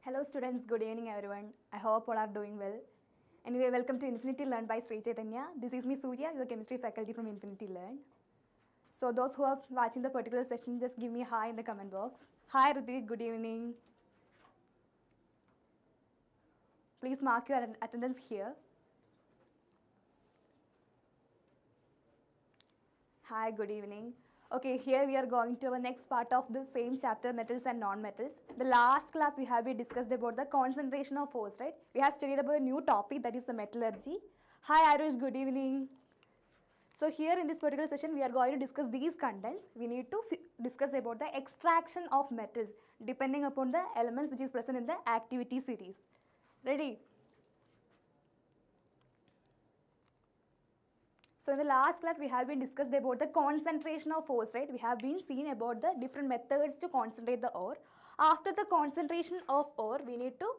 Hello students, good evening everyone. I hope all are doing well. Anyway, welcome to Infinity Learn by Sri Chaitanya. This is me Surya, your chemistry faculty from Infinity Learn. So those who are watching the particular session, just give me hi in the comment box. Hi Ritik, good evening. Please mark your attendance here. Hi, good evening. Okay, here we are going to our next part of the same chapter, metals and non-metals. The last class we have discussed about the concentration of ores, right? We have studied about a new topic, that is the metallurgy. Hi Arush, good evening. So here in this particular session we are going to discuss these contents. We need to discuss about the extraction of metals depending upon the elements which is present in the activity series. Ready? So in the last class we have been discussed about the concentration of ores, right? We have been seen about the different methods to concentrate the ore. After the concentration of ore, we need to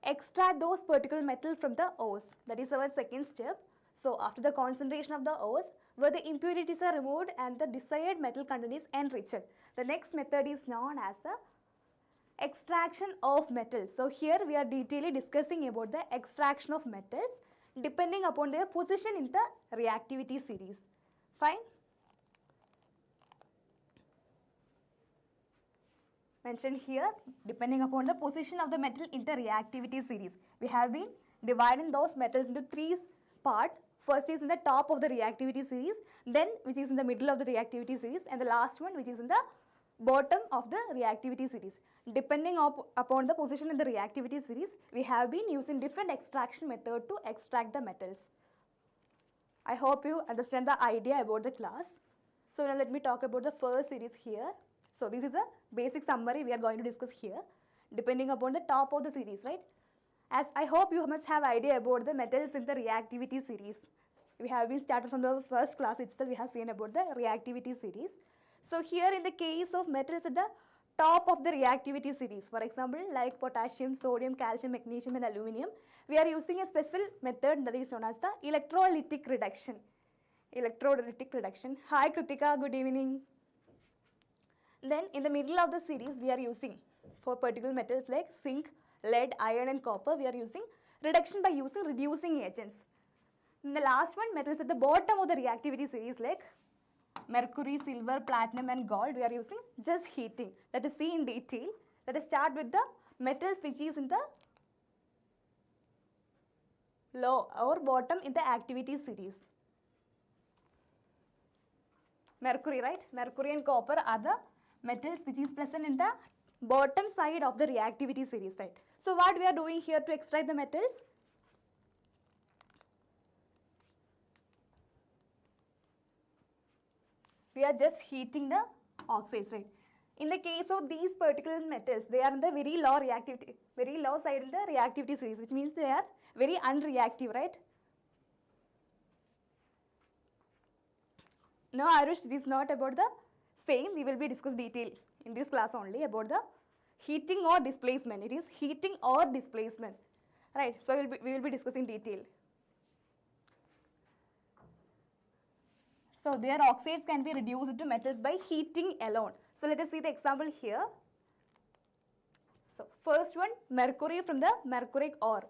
extract those particular metal from the ores. That is our second step. So after the concentration of the ores, where the impurities are removed and the desired metal content is enriched. The next method is known as the extraction of metals. So here we are detailedly discussing about the extraction of metals depending upon their position in the reactivity series. Fine? Mentioned here, depending upon the position of the metal in the reactivity series. We have been dividing those metals into three parts. First is in the top of the reactivity series, then which is in the middle of the reactivity series, and the last one which is in the bottom of the reactivity series. Depending upon the position in the reactivity series, we have been using different extraction method to extract the metals. I hope you understand the idea about the class. So now let me talk about the first series here. So this is a basic summary we are going to discuss here, depending upon the top of the series, right? As I hope you must have idea about the metals in the reactivity series. We have been started from the first class itself, we have seen about the reactivity series. So here in the case of metals at the top of the reactivity series, for example like potassium, sodium, calcium, magnesium and aluminium, we are using a special method that is known as the electrolytic reduction. Electrolytic reduction. Hi Kritika, good evening. Then in the middle of the series we are using for particular metals like zinc, lead, iron and copper, we are using reduction by using reducing agents. In the last one, metals at the bottom of the reactivity series like mercury, silver, platinum and gold, we are using just heating. Let us see in detail. Let us start with the metals which is in the low or bottom in the activity series. Mercury, right? Mercury and copper are the metals which is present in the bottom side of the reactivity series, right? So what we are doing here to extract the metals? We are just heating the oxides, right? In the case of these particular metals, they are in the very low reactivity, very low side in the reactivity series, which means they are very unreactive, right? No, Arush, it is not about the same. We will be discussing detail in this class only about the heating or displacement. It is heating or displacement, right? So we will be discussing detail. So their oxides can be reduced to metals by heating alone. So let us see the example here. So first one, mercury from the mercuric ore.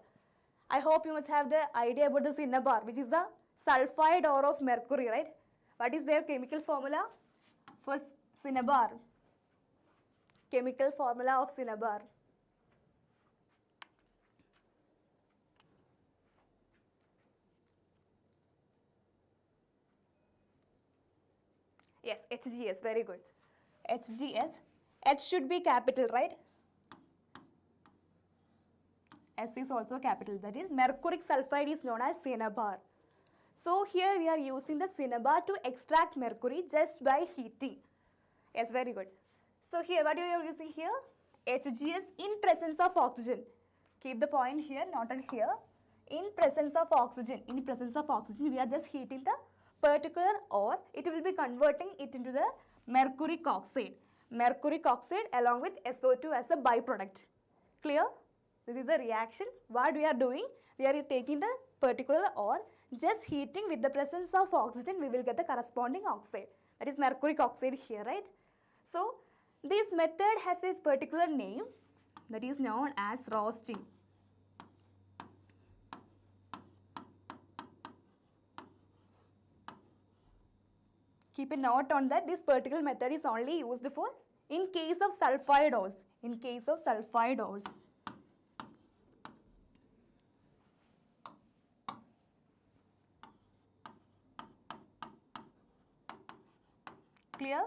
I hope you must have the idea about the cinnabar, which is the sulfide ore of mercury, right? What is their chemical formula? For cinnabar, chemical formula of cinnabar. Yes, HGS, very good. HGS, H should be capital, right? S is also capital, that is mercuric sulfide is known as cinnabar. So here we are using the cinnabar to extract mercury just by heating. Yes, very good. So here what you are using here? HGS in presence of oxygen. Keep the point here, noted here. In presence of oxygen, we are just heating the particular ore. It will be converting it into the mercuric oxide. Mercuric oxide along with SO2 as a byproduct. Clear? This is the reaction. What we are doing? We are taking the particular ore, just heating with the presence of oxygen, we will get the corresponding oxide. That is mercuric oxide here, right? So this method has its particular name. that is known as roasting. Keep a note on that. This particular method is only used for in case of sulfide ores. In case of sulfide ores. Clear?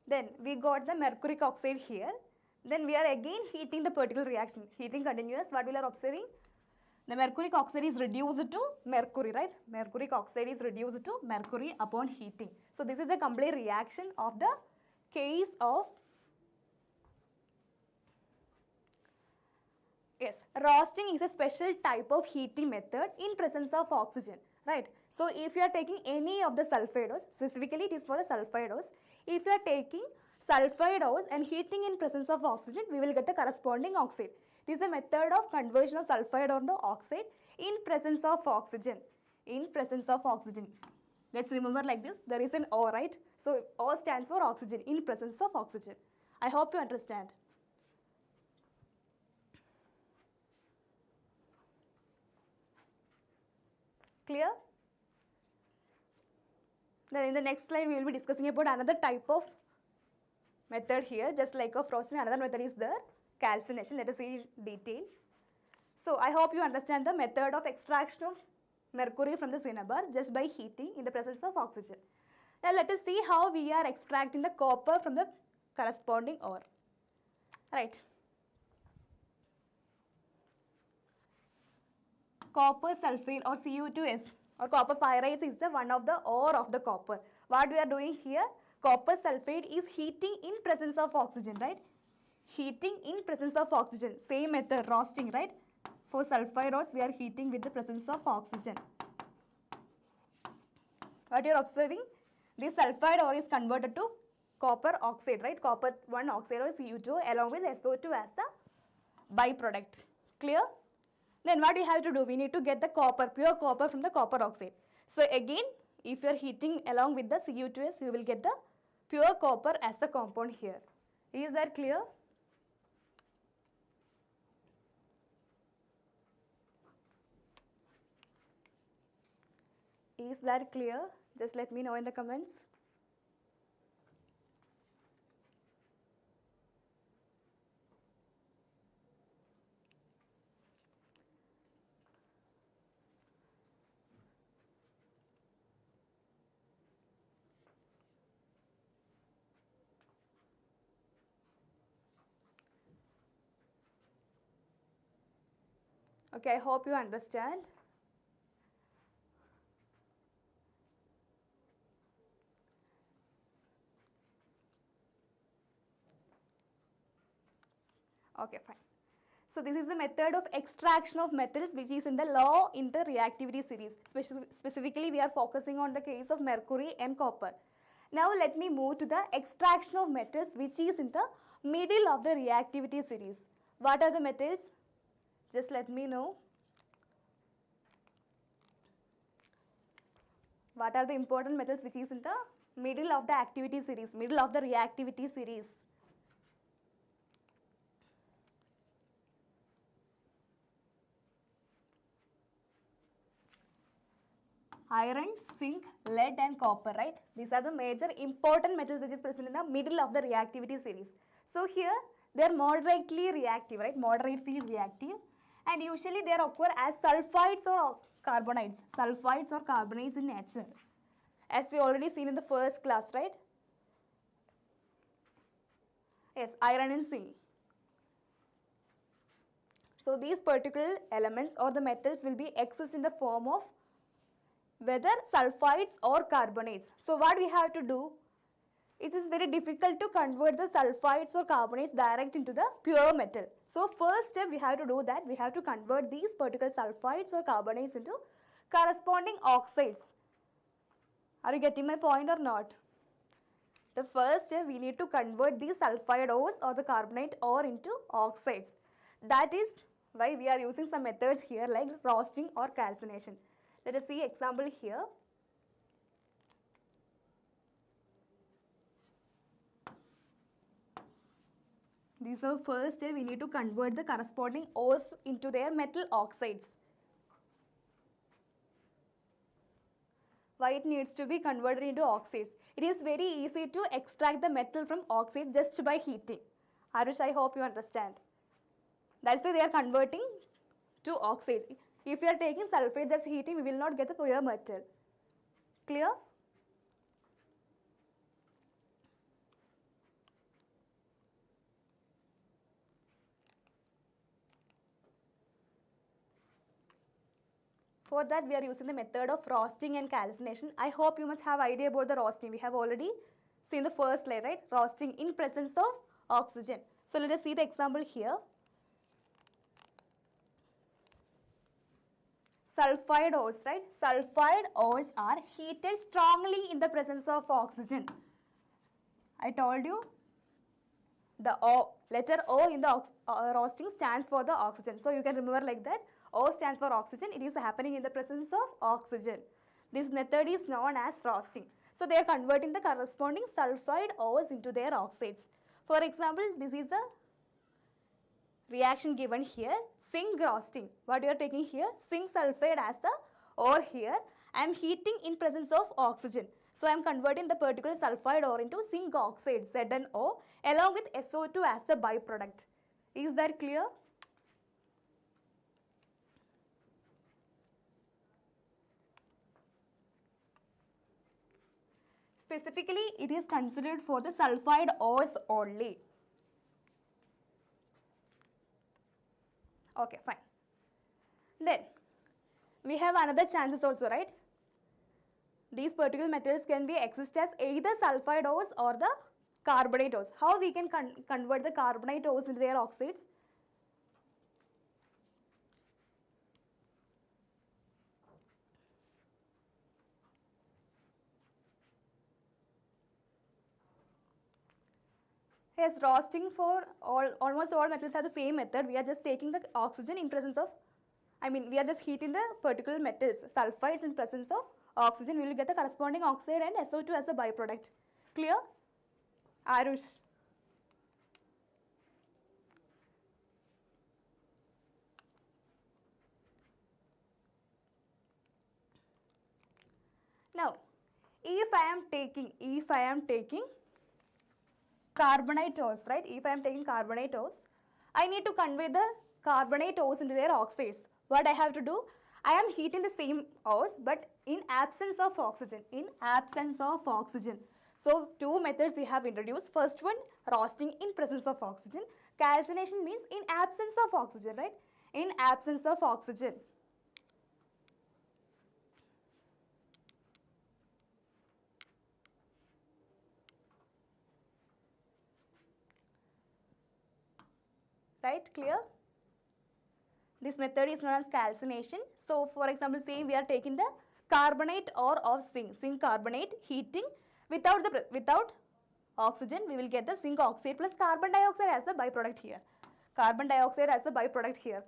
Then we got the mercuric oxide here. Then we are again heating the particular reaction. Heating continuous. What we are observing? The mercuric oxide is reduced to mercury, right? Mercuric oxide is reduced to mercury upon heating. So this is the complete reaction of the case of roasting is a special type of heating method in presence of oxygen, right? So if you are taking any of the sulfide ores, specifically it is for the sulfide ores. If you are taking sulfide ores and heating in presence of oxygen, we will get the corresponding oxide. It is a method of conversion of sulfide ore to oxide in presence of oxygen. In presence of oxygen. Let's remember like this. There is an O, right? So O stands for oxygen. In presence of oxygen. I hope you understand. Clear? Then in the next slide we will be discussing about another type of method here. Just like of roasting, another method is there. Calcination. Let us see in detail. So I hope you understand the method of extraction of mercury from the cinnabar just by heating in the presence of oxygen. Now let us see how we are extracting the copper from the corresponding ore. Right. Copper sulfate or Cu2S or copper pyrites is the one of the ore of the copper. What we are doing here? Copper sulfate is heating in presence of oxygen, right? Heating in presence of oxygen. Same method, roasting, right? For sulfide ores, we are heating with the presence of oxygen. What you are observing? This sulfide ore is converted to copper oxide, right? Copper 1 oxide or Cu2 along with SO2 as a byproduct. Clear? Then what we have to do? We need to get the copper, pure copper from the copper oxide. So again, if you are heating along with the Cu2S, you will get the pure copper as a compound here. Is that clear? Is that clear? Just let me know in the comments. Okay, I hope you understand. Okay, fine. So this is the method of extraction of metals which is in the low interreactivity series. Specifically, we are focusing on the case of mercury and copper. Now let me move to the extraction of metals which is in the middle of the reactivity series. What are the metals? Just let me know. What are the important metals which is in the middle of the activity series, middle of the reactivity series? Iron, zinc, lead and copper, right? These are the major important metals which is present in the middle of the reactivity series. So here they are moderately reactive, right? Moderately reactive, and usually they occur as sulfides or carbonides. Sulfides or carbonates in nature. As we already seen in the first class, right? Yes, iron and zinc. So these particular elements or the metals will be exist in the form of whether sulfides or carbonates. So what we have to do? It is very difficult to convert the sulfides or carbonates direct into the pure metal. So first step we have to do that, we have to convert these particular sulfides or carbonates into corresponding oxides. Are you getting my point or not? The first step we need to convert these sulfide ores or the carbonate ore into oxides. That is Why? We are using some methods here like roasting or calcination. Let us see example here. This is the first step. We need to convert the corresponding ores into their metal oxides. Why it needs to be converted into oxides? It is very easy to extract the metal from oxide just by heating. Arush, I hope you understand. That's why they are converting to oxide. If you are taking sulfate just heating, we will not get the pure metal. Clear? For that, we are using the method of roasting and calcination. I hope you must have idea about the roasting. We have already seen the first slide, right? Roasting in presence of oxygen. So let us see the example here. Sulfide ores, right? Sulfide ores are heated strongly in the presence of oxygen. I told you the letter O in the roasting stands for the oxygen. So you can remember like that. O stands for oxygen. It is happening in the presence of oxygen. This method is known as roasting. So they are converting the corresponding sulfide ores into their oxides. For example, this is the reaction given here. Zinc roasting. What you are taking here? Zinc sulfide as the ore here. I am heating in presence of oxygen. So I am converting the particular sulfide ore into zinc oxide ZnO along with SO2 as the byproduct. Is that clear? Specifically, it is considered for the sulfide ores only. Okay, fine. Then, we have another chances also, right? These particular metals can be exist as either sulfide ores or the carbonate ores. How we can convert the carbonate ores into their oxides? Yes, roasting for almost all metals have the same method. We are just taking the oxygen in presence of, we are just heating the particular metals, sulfides in presence of oxygen. We will get the corresponding oxide and SO2 as a byproduct. Clear? Arush. Now, if I am taking carbonate ores, right? If I am taking carbonate ores, I need to convey the carbonate ores into their oxides. What I have to do? I am heating the same ores but in absence of oxygen. In absence of oxygen. So, two methods we have introduced. First one, roasting in presence of oxygen. Calcination means in absence of oxygen, right? In absence of oxygen. Right, clear? This method is known as calcination. So, for example, say we are taking the carbonate ore of zinc carbonate, heating without oxygen, we will get the zinc oxide plus carbon dioxide as the byproduct here. Carbon dioxide as the byproduct here.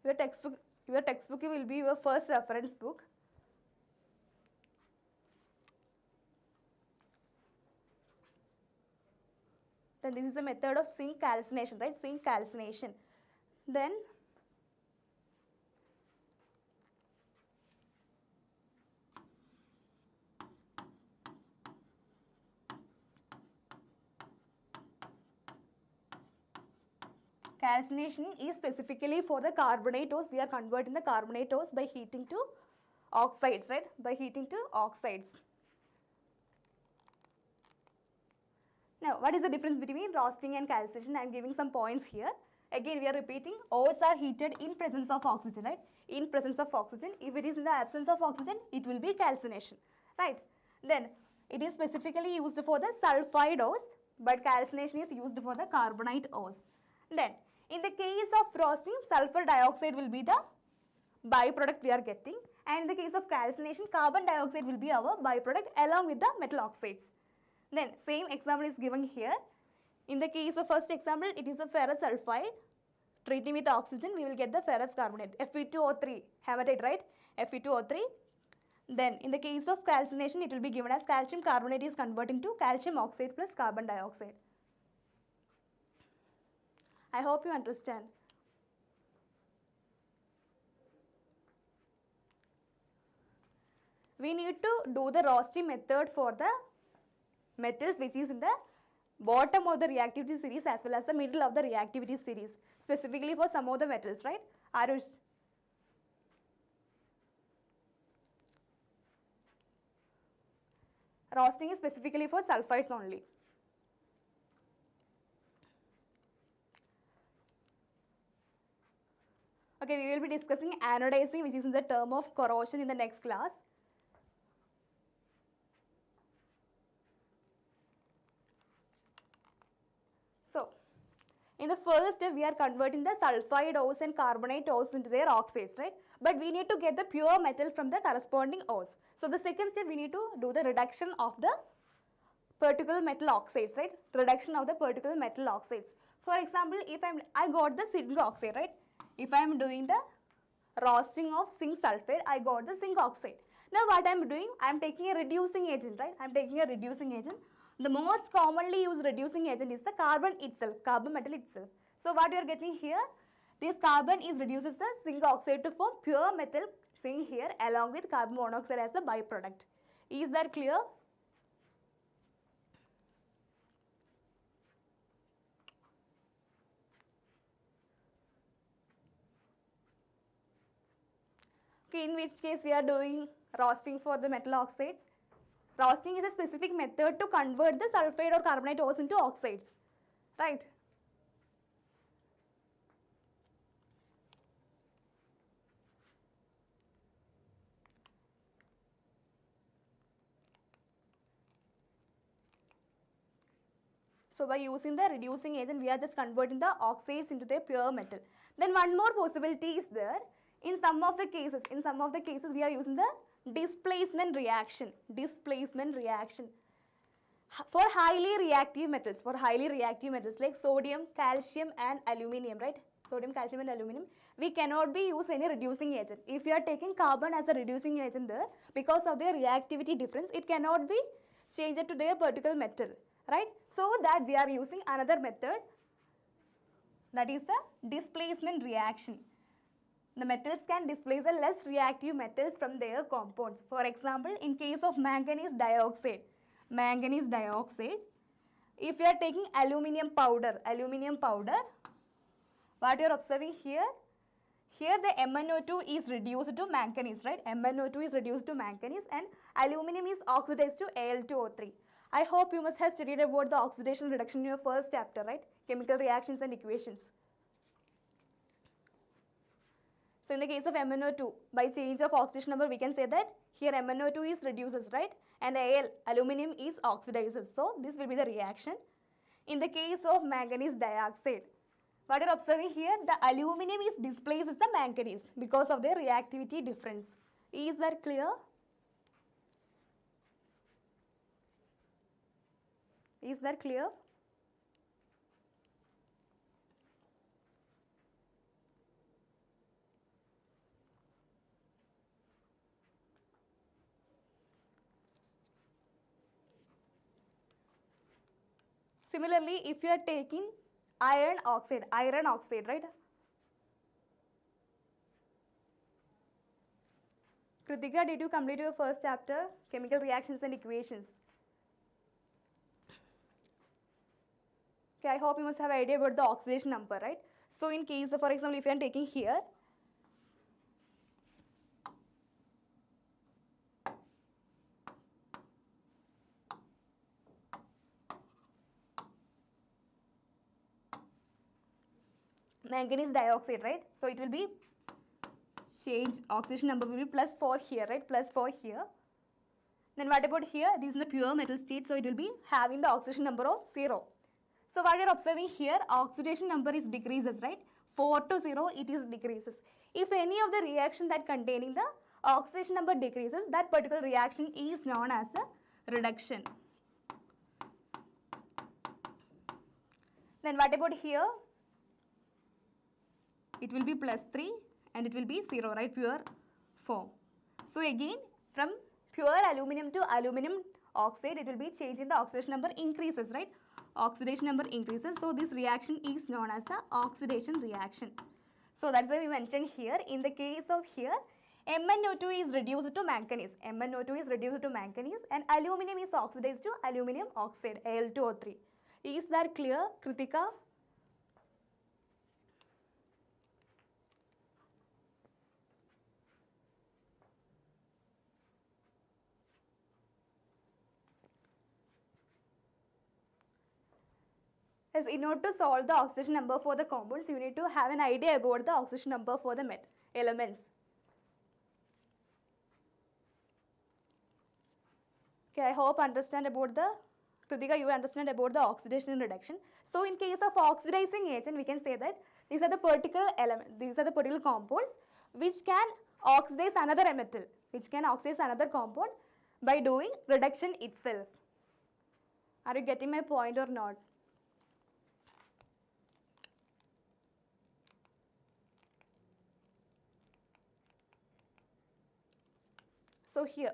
Your textbook will be your first reference book. Then this is the method of zinc calcination, right? Zinc calcination. Then calcination is specifically for the carbonate ores. We are converting the carbonate ores by heating to oxides, right? By heating to oxides. Now, what is the difference between roasting and calcination? I am giving some points here. Again, we are repeating, ores are heated in presence of oxygen, right? In presence of oxygen. If it is in the absence of oxygen, it will be calcination, right? Then, it is specifically used for the sulfide ores, but calcination is used for the carbonate ores. Then, in the case of roasting, sulfur dioxide will be the byproduct we are getting, And in the case of calcination, carbon dioxide will be our byproduct along with the metal oxides. Then same example is given here. In the case of first example, it is a ferrous sulfide. Treating with oxygen, we will get the ferrous carbonate, Fe2O3, haematite, right? Fe2O3. Then in the case of calcination, it will be given as calcium carbonate is converted into calcium oxide plus carbon dioxide. I hope you understand. We need to do the roasting method for the metals which is in the bottom of the reactivity series as well as the middle of the reactivity series, specifically for some of the metals, right? Arush. Roasting is specifically for sulfides only. Okay, we will be discussing anodizing, which is in the term of corrosion, in the next class. So, in the first step, we are converting the sulfide ores and carbonate ores into their oxides, right? But we need to get the pure metal from the corresponding ores. So, the second step, we need to do the reduction of the particle metal oxides, right? Reduction of the particle metal oxides. For example, if I got the zinc oxide, right? If I am doing the roasting of zinc sulfide, I got the zinc oxide. Now, what I am doing, I am taking a reducing agent, right? I am taking a reducing agent. The most commonly used reducing agent is the carbon itself, carbon metal itself. So, what we are getting here, this carbon is reduces the zinc oxide to form pure metal zinc here along with carbon monoxide as a byproduct. Is that clear? Okay, in which case we are doing roasting for the metal oxides. Roasting is a specific method to convert the sulfide or carbonate ores into oxides, right? So, by using the reducing agent, we are just converting the oxides into their pure metal. Then one more possibility is there. In some of the cases, we are using the displacement reaction. For highly reactive metals like sodium, calcium and aluminium, right? Sodium, calcium and aluminium, we cannot be use any reducing agent. If you are taking carbon as a reducing agent there, because of their reactivity difference, it cannot be changed to their particle metal, right? So that we are using another method, that is the displacement reaction. The metals can displace the less reactive metals from their compounds. For example, in case of manganese dioxide, if you are taking aluminium powder, what you are observing here the MnO2 is reduced to manganese, right? MnO2 is reduced to manganese and aluminium is oxidized to Al2O3. I hope you must have studied about the oxidation reduction in your first chapter, right? Chemical reactions and equations. So, in the case of MnO2, by change of oxidation number, we can say that here MnO2 is reduces, right? And aluminium is oxidizes. So, this will be the reaction. In the case of manganese dioxide, what you are observing here, the aluminium is displaces the manganese because of their reactivity difference. Is that clear? Is that clear? Similarly, if you are taking iron oxide, right? Kritika, did you complete your first chapter, chemical reactions and equations? Okay, I hope you must have an idea about the oxidation number, right? So, in case of, for example, if you are taking here, manganese dioxide, right? So, it will be change, oxidation number will be +4 here, right? +4 here. Then what about here? This is the pure metal state, so it will be having the oxidation number of 0. So, what you are observing here, oxidation number is decreases, right? 4 to 0, it is decreases. If any of the reaction that containing the oxidation number decreases, that particular reaction is known as a reduction. Then what about here? It will be +3 and it will be 0, right? Pure form. So again, from pure aluminium to aluminium oxide, it will be changing the oxidation number increases, right? Oxidation number increases. So this reaction is known as the oxidation reaction. So that's why we mentioned here. In the case of here, MnO2 is reduced to manganese. MnO2 is reduced to manganese and aluminium is oxidized to aluminium oxide, Al2O3. Is that clear, Kritika? Yes, in order to solve the oxidation number for the compounds, you need to have an idea about the oxidation number for the elements. Okay, I hope understand about the, Kritika, you understand about the oxidation and reduction. So in case of oxidizing agent, we can say that these are the particular elements, these are the particular compounds which can oxidize another metal, which can oxidize another compound by doing reduction itself. Are you getting my point or not? So here,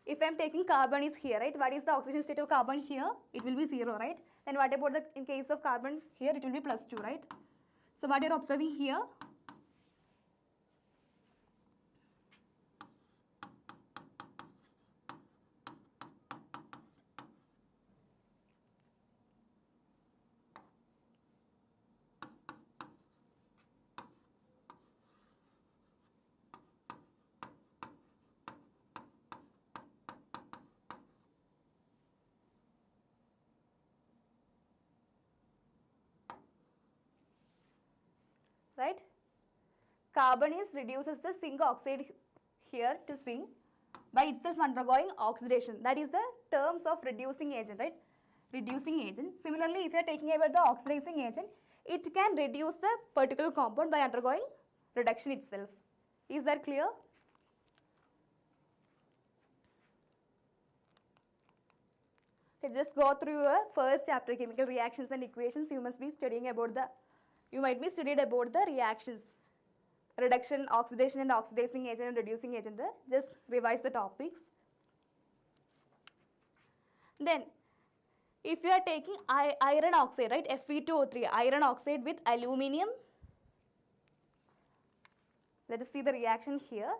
if I am taking carbon is here, right? What is the oxidation state of carbon here? It will be 0, right? Then what about the, in case of carbon here, it will be +2, right? So what you are observing here? Right? Carbon is reduces the zinc oxide here to zinc by itself undergoing oxidation. That is the terms of reducing agent, right? Reducing agent. Similarly, if you are taking about the oxidizing agent, it can reduce the particular compound by undergoing reduction itself. Is that clear? Okay, just go through your first chapter, chemical reactions and equations. You must be studying about the, you might be studied about the reactions, reduction, oxidation and oxidizing agent and reducing agent there. Just revise the topics. Then, if you are taking iron oxide, right, Fe2O3, iron oxide with aluminium, let us see the reaction here.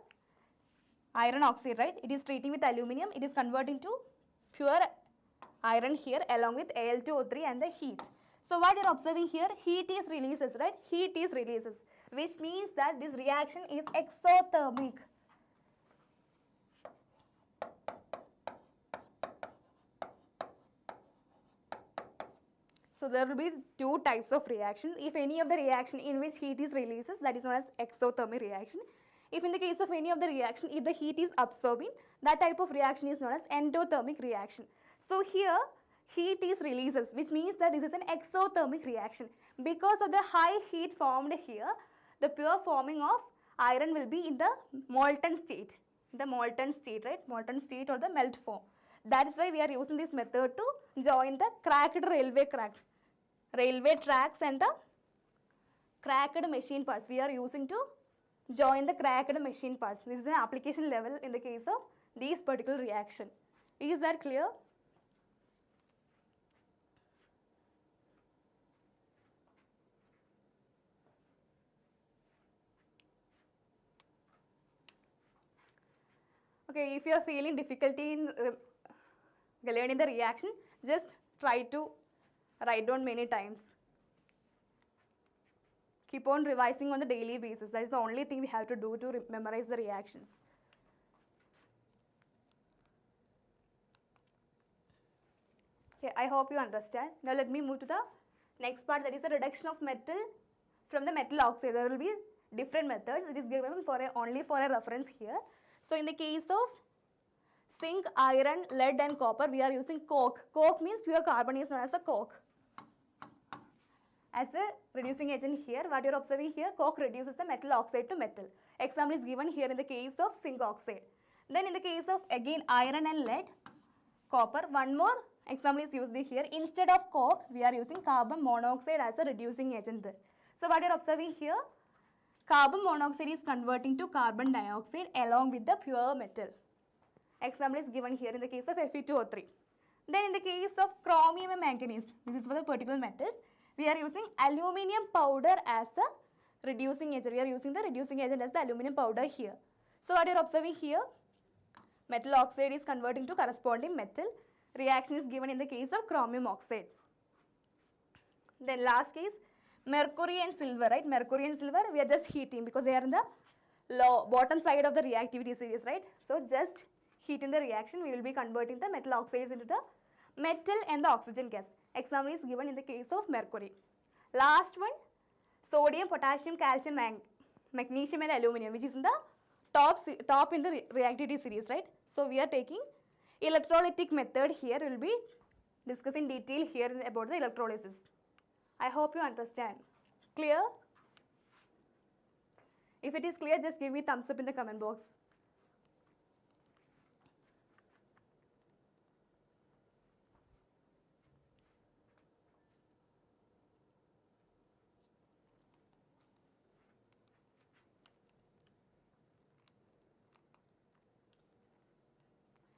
Iron oxide, right, it is treating with aluminium, it is converting to pure iron here along with Al2O3 and the heat. So what you are observing here, heat is releases, right? Heat is releases, which means that this reaction is exothermic. So there will be two types of reactions. If any of the reaction in which heat is releases, that is known as exothermic reaction. If in the case of any of the reaction, if the heat is absorbing, that type of reaction is known as endothermic reaction. So here, heat is releases, which means that this is an exothermic reaction. Because of the high heat formed here, the pure forming of iron will be in the molten state. The molten state, right? Molten state or the melt form. That is why we are using this method to join the cracked railway tracks and the cracked machine parts. We are using to join the cracked machine parts. This is an application level in the case of these particular reaction. Is that clear? Okay, if you are feeling difficulty in learning the reaction, just try to write down many times. Keep on revising on the daily basis. That is the only thing we have to do to memorize the reactions. Okay, I hope you understand. Now let me move to the next part, that is the reduction of metal from the metal oxide. There will be different methods. It is given for only for a reference here. So in the case of zinc, iron, lead and copper, we are using coke. Coke means pure carbon is known as a coke. As a reducing agent here, what you are observing here, coke reduces the metal oxide to metal. Example is given here in the case of zinc oxide. Then in the case of again iron and lead, copper, one more example is used here. Instead of coke, we are using carbon monoxide as a reducing agent. So what you are observing here, carbon monoxide is converting to carbon dioxide along with the pure metal. Example is given here in the case of Fe2O3. Then in the case of chromium and manganese, this is for the particular metals, we are using aluminium powder as the reducing agent. We are using the reducing agent as the aluminium powder here. So what you are observing here, metal oxide is converting to corresponding metal. Reaction is given in the case of chromium oxide. Then last case, mercury and silver, right? Mercury and silver, we are just heating because they are in the bottom side of the reactivity series, right? So just heat in the reaction, we will be converting the metal oxides into the metal and the oxygen gas. Example is given in the case of mercury. Last one, sodium, potassium, calcium, magnesium and aluminium, which is in the top in the reactivity series, right? So we are taking electrolytic method here. We will be discussing detail here about the electrolysis. I hope you understand. Clear? If it is clear, just give me thumbs up in the comment box.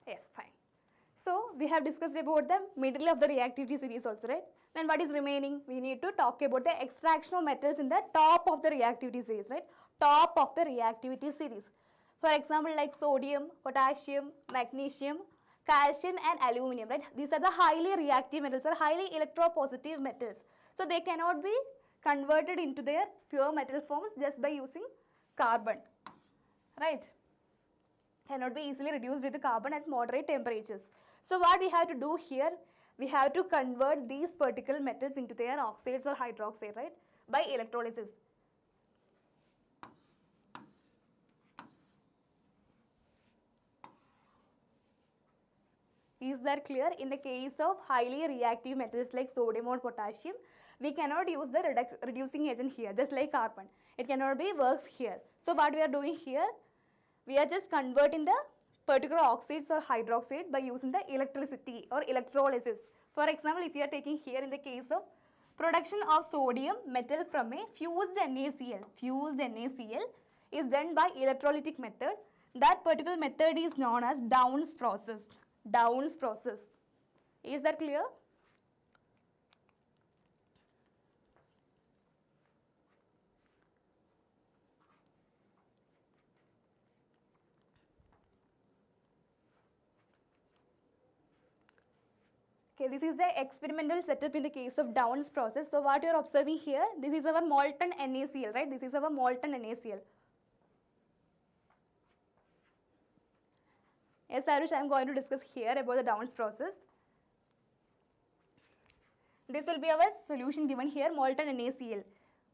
Yes, fine. So we have discussed about the middle of the reactivity series also, right? Then what is remaining? We need to talk about the extraction of metals in the top of the reactivity series, right? Top of the reactivity series. For example, like sodium, potassium, magnesium, calcium and aluminium, right? These are the highly reactive metals or highly electropositive metals. So they cannot be converted into their pure metal forms just by using carbon, right? Cannot be easily reduced with the carbon at moderate temperatures. So what we have to do here, we have to convert these particular metals into their oxides or hydroxide, right, by electrolysis. Is that clear? In the case of highly reactive metals like sodium or potassium, we cannot use the reducing agent here, just like carbon. It cannot be works here. So what we are doing here, we are just converting the particular oxides or hydroxide by using the electricity or electrolysis. For example, if you are taking here in the case of production of sodium metal from a fused NaCl is done by electrolytic method. That particular method is known as Downs process. Downs process. Is that clear? Okay, this is the experimental setup in the case of Downs process. So what you are observing here, this is our molten NaCl, right? This is our molten NaCl. Yes, Arush, I am going to discuss here about the Downs process. This will be our solution given here, molten NaCl.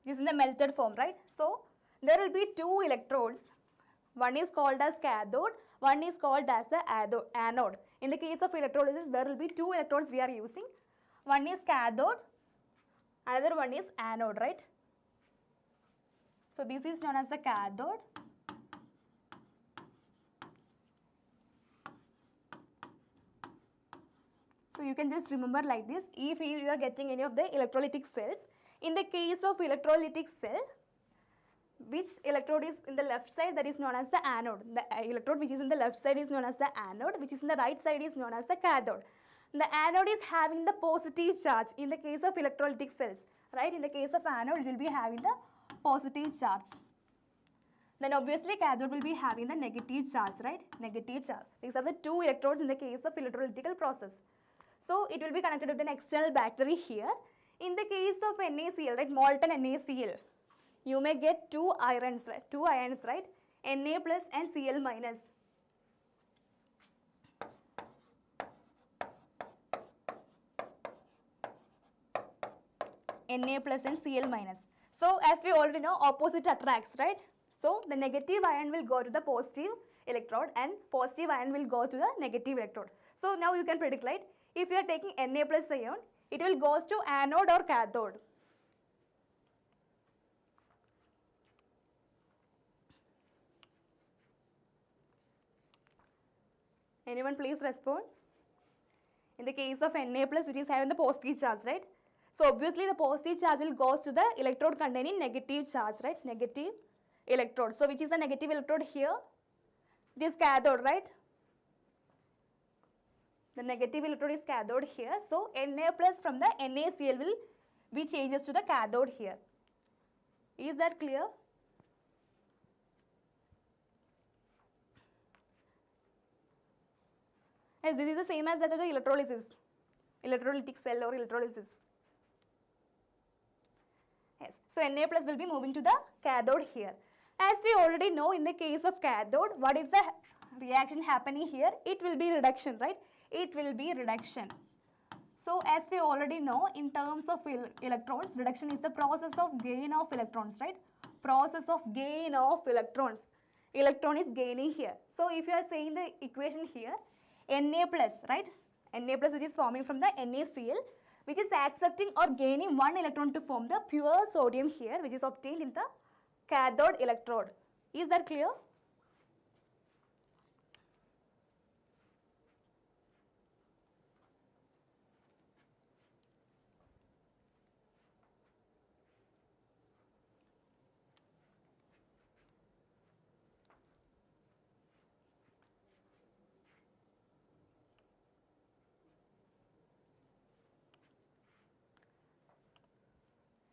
This is in the melted form, right? So there will be two electrodes. One is called as cathode, one is called as the anode. In the case of electrolysis, there will be two electrodes we are using. One is cathode, another one is anode, right? So this is known as the cathode. So you can just remember like this, if you are getting any of the electrolytic cells. In the case of electrolytic cell, which electrode is in the left side, that is known as the anode. The electrode which is in the left side is known as the anode, which is in the right side is known as the cathode. The anode is having the positive charge in the case of electrolytic cells, right? In the case of anode, it will be having the positive charge. Then obviously cathode will be having the negative charge, right? Negative charge. These are the two electrodes in the case of electrolytical process. So it will be connected with an external battery here. In the case of NaCl, right, molten NaCl, you may get two ions, right? Na plus and Cl minus. Na plus and Cl minus. So as we already know, opposite attracts, right? So the negative ion will go to the positive electrode and positive ion will go to the negative electrode. So now you can predict, right? If you are taking Na plus ion, it will go to anode or cathode. Anyone please respond? In the case of Na plus, which is having the positive charge, right? So obviously the positive charge will goes to the electrode containing negative charge, right? Negative electrode. So which is the negative electrode here? It is cathode, right? The negative electrode is cathode here. So Na plus from the NaCl will be changes to the cathode here. Is that clear? Yes, this is the same as that of the electrolysis, electrolytic cell or electrolysis. Yes, so Na plus will be moving to the cathode here. As we already know, in the case of cathode, what is the reaction happening here? It will be reduction, right? It will be reduction. So as we already know, in terms of electrons, reduction is the process of gain of electrons, right? Process of gain of electrons. Electron is gaining here. So if you are saying the equation here, Na plus, right? Na plus which is forming from the NaCl, which is accepting or gaining one electron to form the pure sodium here, which is obtained in the cathode electrode. Is that clear?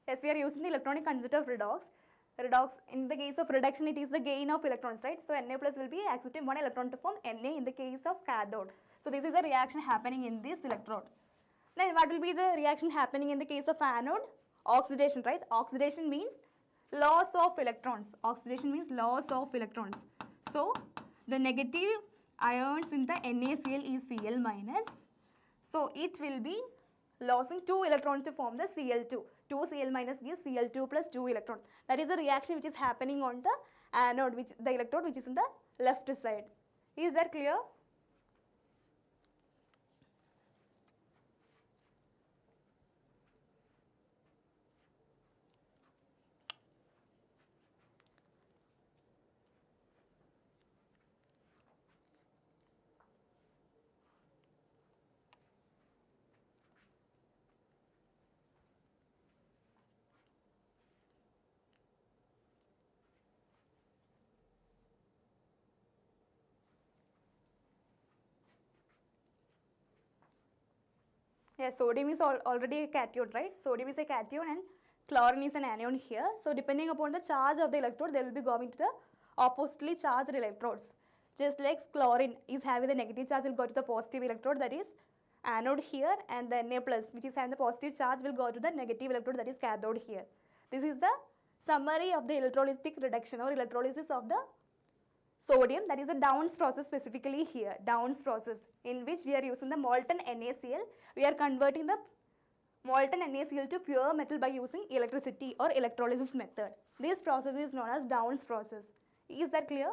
Yes, we are using the electronic concept of redox. Redox, in the case of reduction, it is the gain of electrons, right? So Na plus will be accepting one electron to form Na in the case of cathode. So this is a reaction happening in this electrode. Then what will be the reaction happening in the case of anode? Oxidation, right? Oxidation means loss of electrons. Oxidation means loss of electrons. So the negative ions in the NaCl is Cl minus. So it will be losing 2 electrons to form the Cl2. 2 Cl minus gives Cl2 plus 2 electrons. That is the reaction which is happening on the anode, which the electrode which is in the left side. Is that clear? Yes, sodium is already a cation, right? Sodium is a cation and chlorine is an anion here. So depending upon the charge of the electrode, they will be going to the oppositely charged electrodes. Just like chlorine is having the negative charge will go to the positive electrode, that is anode here, and the Na plus which is having the positive charge will go to the negative electrode, that is cathode here. This is the summary of the electrolytic reduction or electrolysis of the sodium, that is a Downs process specifically here, Downs process, in which we are using the molten NaCl. We are converting the molten NaCl to pure metal by using electricity or electrolysis method. This process is known as Downs process. Is that clear?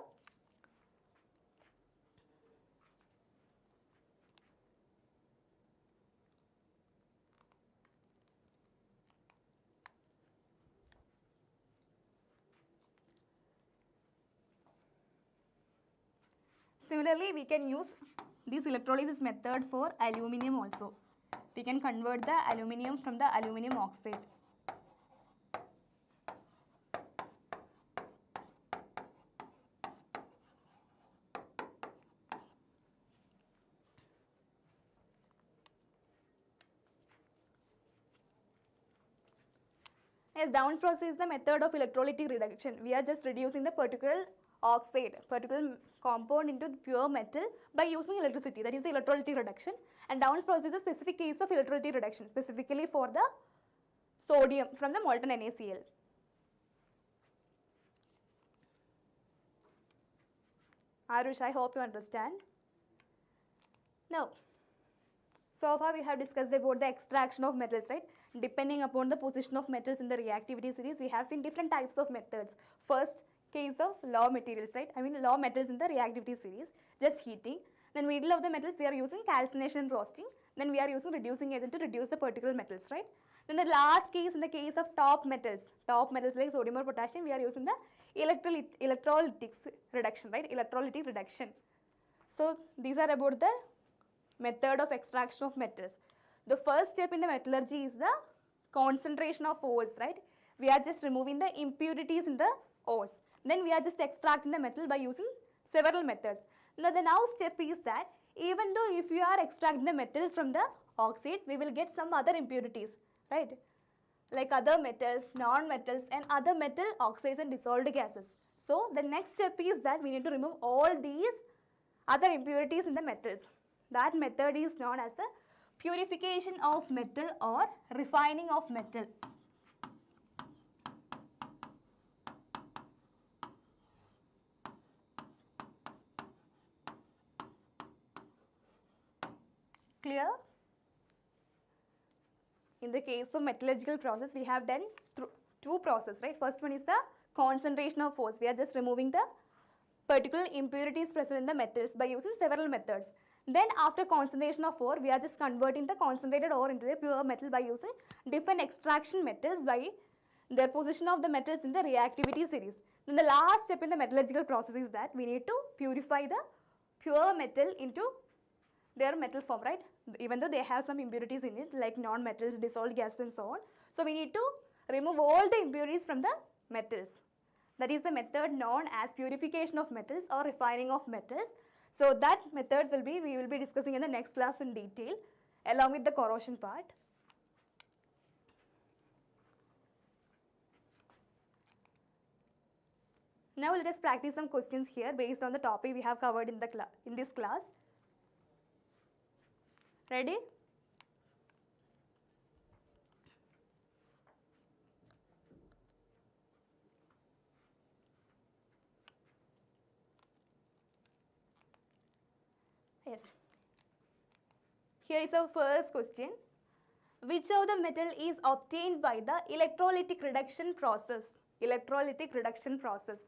Similarly, we can use this electrolysis method for aluminium also. We can convert the aluminium from the aluminium oxide. Yes, Downs process is the method of electrolytic reduction. We are just reducing the particular oxide, particular compound into pure metal by using electricity. That is the electrolytic reduction. And Downs process is a specific case of electrolytic reduction, specifically for the sodium from the molten NaCl. Arush, I hope you understand. Now, so far we have discussed about the extraction of metals, right? Depending upon the position of metals in the reactivity series, we have seen different types of methods. First, case of raw materials, right? I mean raw metals in the reactivity series, just heating. Then middle of the metals, we are using calcination and roasting. Then we are using reducing agent to reduce the particular metals, right? Then the last case, in the case of top metals like sodium or potassium, we are using the electrolytic reduction, right? Electrolytic reduction. So these are about the method of extraction of metals. The first step in the metallurgy is the concentration of ores, right? We are just removing the impurities in the ores. Then we are just extracting the metal by using several methods. Now the now step is that even though if you are extracting the metals from the oxides, we will get some other impurities, right? Like other metals, non-metals and other metal oxides and dissolved gases. So the next step is that we need to remove all these other impurities in the metals. That method is known as the purification of metal or refining of metal. Clear? In the case of metallurgical process, we have done two processes, right? First one is the concentration of ores. We are just removing the particular impurities present in the metals by using several methods. Then after concentration of ore, we are just converting the concentrated ore into the pure metal by using different extraction methods by their position of the metals in the reactivity series. Then the last step in the metallurgical process is that we need to purify the pure metal into their metal form, right? Even though they have some impurities in it like non-metals, dissolved gases and so on. So we need to remove all the impurities from the metals. That is the method known as purification of metals or refining of metals. So that methods we will be discussing in the next class in detail along with the corrosion part. Now let us practice some questions here based on the topic we have covered in this class. Ready? Yes. Here is our first question. Which of the metal is obtained by the electrolytic reduction process? Electrolytic reduction process.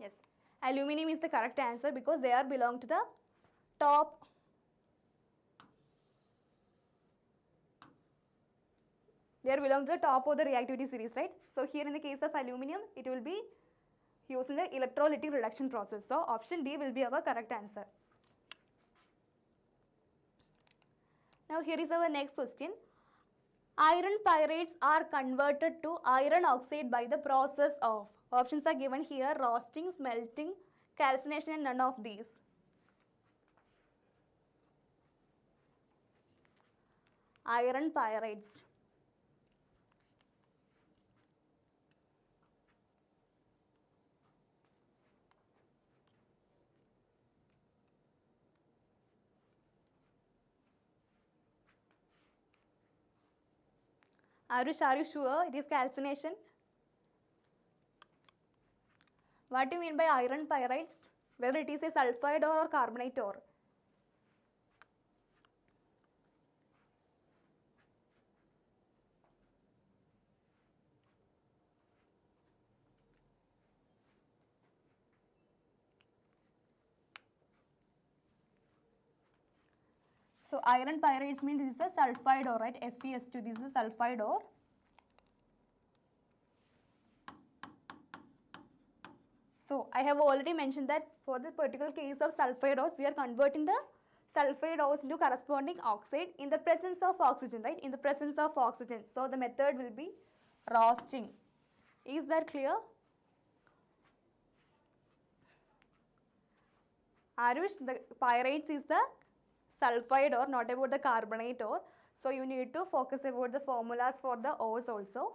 Yes, aluminium is the correct answer because they are belong to the top. They are belong to the top of the reactivity series, right? So here in the case of aluminium, it will be used in the electrolytic reduction process. So option D will be our correct answer. Now here is our next question. Iron pyrites are converted to iron oxide by the process of. Options are given here: roasting, smelting, calcination, and none of these. Iron pyrites. Are you sure it is calcination? What do you mean by iron pyrites? Whether it is a sulfide ore or carbonate ore? So iron pyrites means this is a sulfide ore, right? FeS2, this is a sulfide ore. So I have already mentioned that for this particular case of sulfide ores, we are converting the sulfide ores into corresponding oxide in the presence of oxygen, right? In the presence of oxygen. So the method will be roasting. Is that clear? Arush, the pyrites is the sulfide ore, not about the carbonate ore. So you need to focus about the formulas for the ores also.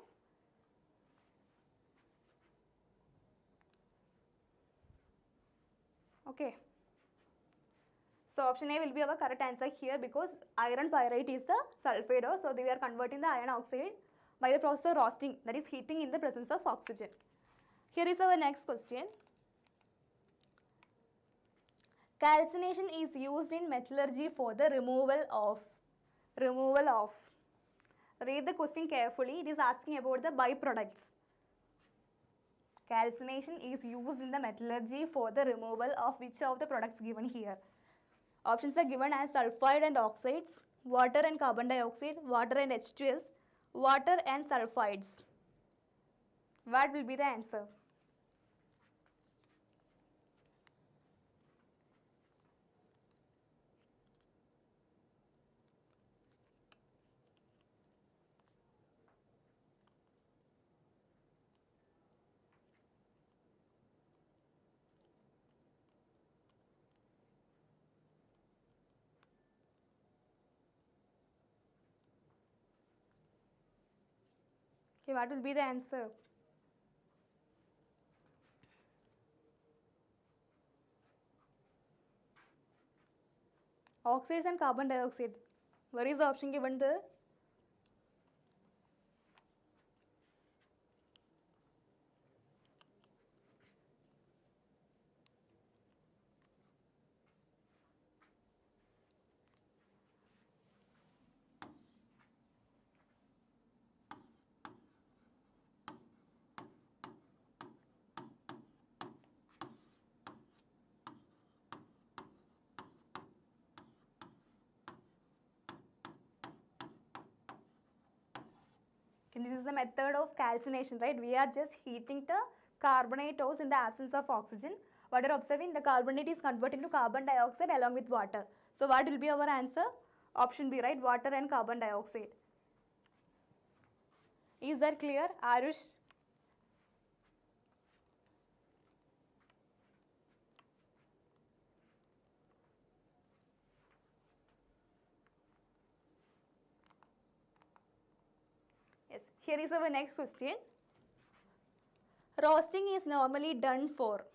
Okay. So option A will be our correct answer here because iron pyrite is the sulfide ore. So we are converting the iron oxide by the process of roasting, that is heating in the presence of oxygen. Here is our next question. Calcination is used in metallurgy for the removal of Read the question carefully. It is asking about the byproducts. Calcination is used in the metallurgy for the removal of which of the products given here? Options are given as sulfide and oxides, water and carbon dioxide, water and H2S, water and sulfides. What will be the answer? Okay, what will be the answer? Oxides and carbon dioxide. Where is the option given there? Okay, this is the method of calcination, right? We are just heating the carbonate ores in the absence of oxygen. What you are observing, the carbonate is converted to carbon dioxide along with water. So what will be our answer? Option B, right? Water and carbon dioxide. Is that clear, Arush? Yes. Here is our next question. Roasting is normally done for.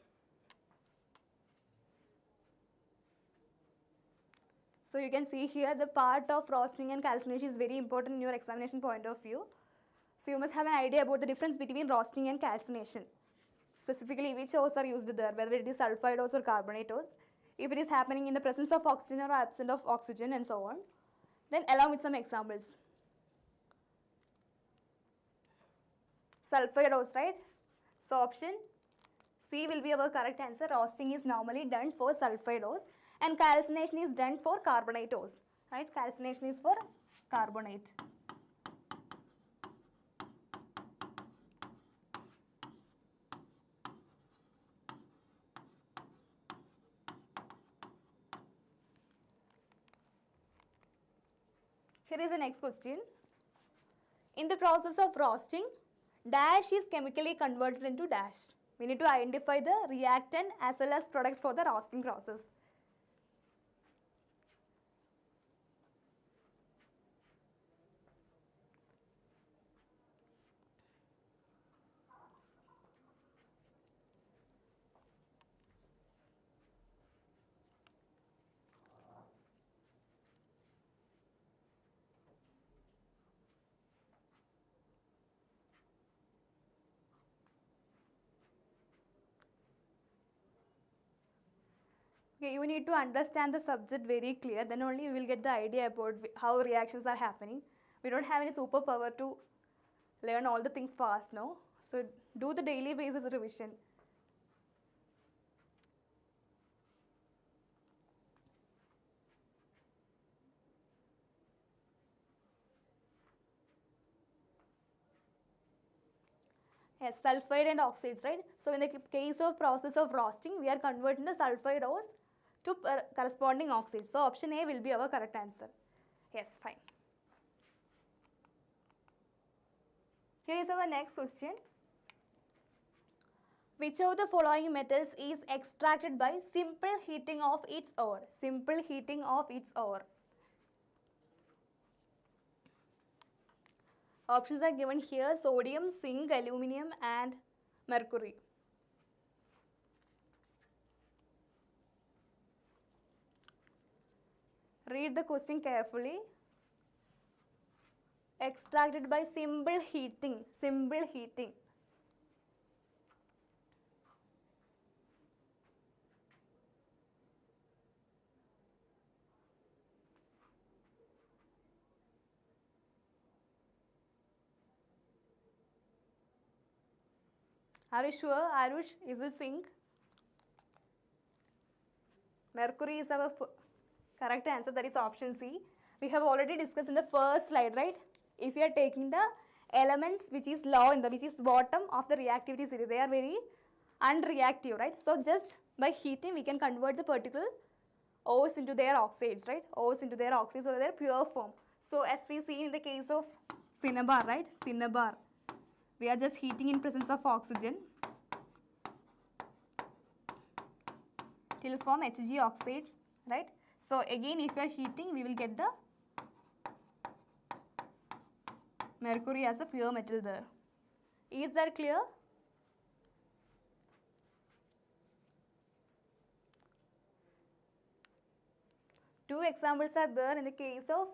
So you can see here the part of roasting and calcination is very important in your examination point of view. So you must have an idea about the difference between roasting and calcination. Specifically which ores are used there, whether it is sulfide ores or carbonate ores. If it is happening in the presence of oxygen or absence of oxygen and so on. Then along with some examples. Sulfide ores, right? So option C will be our correct answer. Roasting is normally done for sulfide ores and calcination is done for carbonate ores, right? Calcination is for carbonate. Here is the next question. In the process of roasting, dash is chemically converted into dash. We need to identify the reactant as well as product for the roasting process. Okay, you need to understand the subject very clear, then only you will get the idea about how reactions are happening. We don't have any superpower to learn all the things fast now. So do the daily basis revision. Yes, sulfide and oxides, right? So in the case of process of roasting, we are converting the sulfide ores to corresponding oxides. So option A will be our correct answer. Yes, fine. Here is our next question. Which of the following metals is extracted by simple heating of its ore? Simple heating of its ore. Options are given here: sodium, zinc, aluminium and mercury. Read the question carefully. Extracted by simple heating. Simple heating. Are you sure, Arush? Is it zinc? Mercury is our correct answer. That is option C. We have already discussed in the first slide, right? If you are taking the elements which is low in the, which is bottom of the reactivity series, they are very unreactive, right? So just by heating, we can convert the particle ores into their oxides, right? Ores into their oxides or their pure form. So as we see in the case of cinnabar, right? Cinnabar, we are just heating in presence of oxygen till form Hg oxide, right? So again, if you are heating, we will get the mercury as a pure metal there. Is that clear? Two examples are there in the case of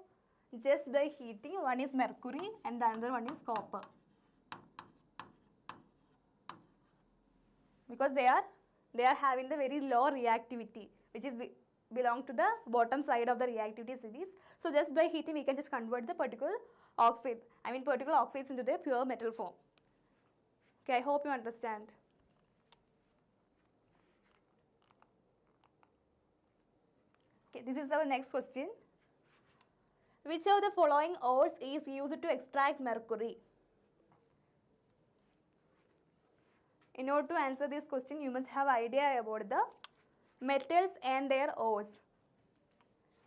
just by heating. One is mercury and the other one is copper. Because they are having the very low reactivity, which is belong to the bottom side of the reactivity series. So just by heating, we can just convert the particle oxides into their pure metal form. Okay, I hope you understand. Okay, this is our next question. Which of the following ores is used to extract mercury? In order to answer this question, you must have idea about the metals and their ores.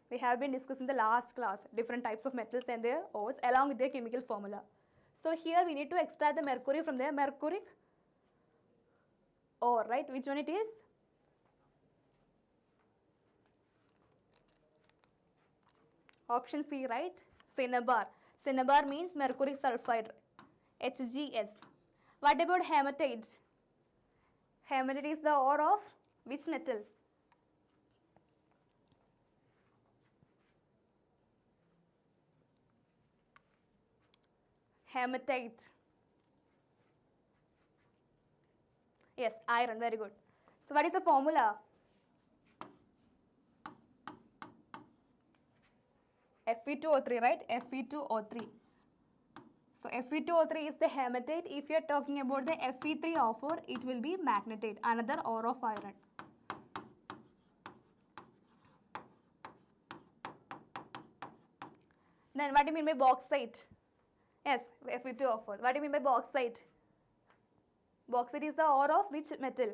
We have been discussing the last class, different types of metals and their ores along with their chemical formula. So here we need to extract the mercury from their mercuric ore, right? Which one it is? Option C, right? Cinnabar. Cinnabar means mercuric sulfide, HGS. What about haematite? Haematite is the ore of which metal? Haematite. Yes, iron, very good. So what is the formula? Fe2O3, right? Fe2O3. So Fe2O3 is the haematite. If you are talking about the Fe3O4, it will be magnetite, another ore of iron. Then what do you mean by bauxite? Yes, Fe2O4. What do you mean by bauxite? Bauxite is the ore of which metal?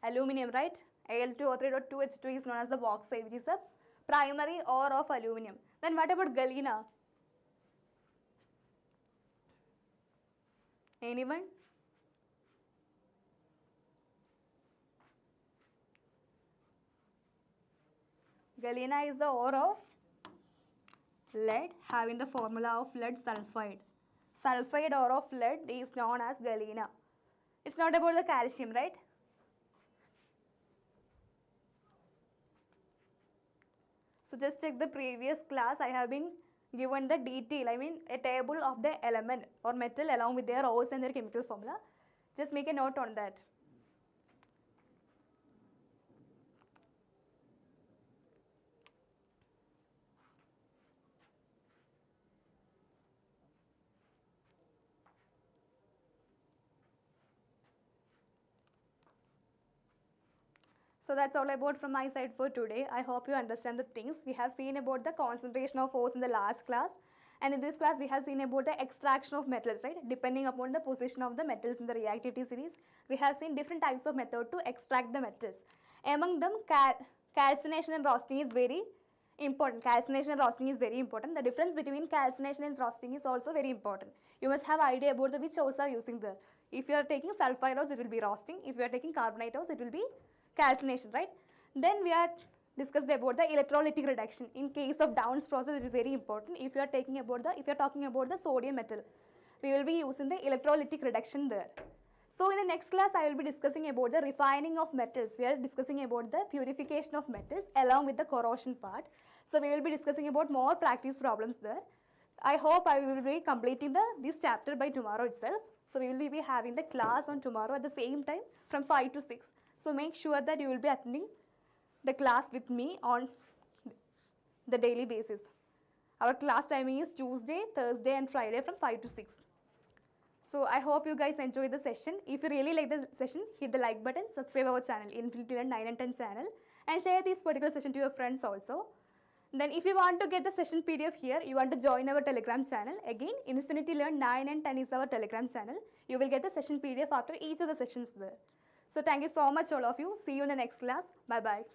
Aluminium, right? Al2O3.2H2 is known as the bauxite, which is the primary ore of aluminium. Then what about galena? Anyone? Galena is the ore of lead, having the formula of lead sulfide. Sulfide ore of lead is known as galena. It's not about the calcium, right? So just check the previous class. I have been given the detail, a table of the element or metal along with their ores and their chemical formula. Just make a note on that. So that's all about from my side for today. I hope you understand the things. We have seen about the concentration of ores in the last class. And in this class, we have seen about the extraction of metals, right? Depending upon the position of the metals in the reactivity series, we have seen different types of method to extract the metals. Among them, calcination and roasting is very important. Calcination and roasting is very important. The difference between calcination and roasting is also very important. You must have idea about the which ores are using there. If you are taking sulfide ores, it will be roasting. If you are taking carbonate ores, it will be calcination, right? Then we are discussed about the electrolytic reduction. In case of Down's process, it is very important. If you are talking about the sodium metal, we will be using the electrolytic reduction there. So in the next class, I will be discussing about the refining of metals. We are discussing about the purification of metals along with the corrosion part. So we will be discussing about more practice problems there. I hope I will be completing this chapter by tomorrow itself. So we will be having the class on tomorrow at the same time from 5 to 6. So make sure that you will be attending the class with me on the daily basis. Our class timing is Tuesday, Thursday and Friday from 5 to 6. So I hope you guys enjoy the session. If you really like the session, hit the like button, subscribe our channel, Infinity Learn 9 and 10 channel, and share this particular session to your friends also. Then if you want to get the session PDF here, you want to join our Telegram channel. Again, Infinity Learn 9 and 10 is our Telegram channel. You will get the session PDF after each of the sessions there. So thank you so much all of you. See you in the next class. Bye-bye.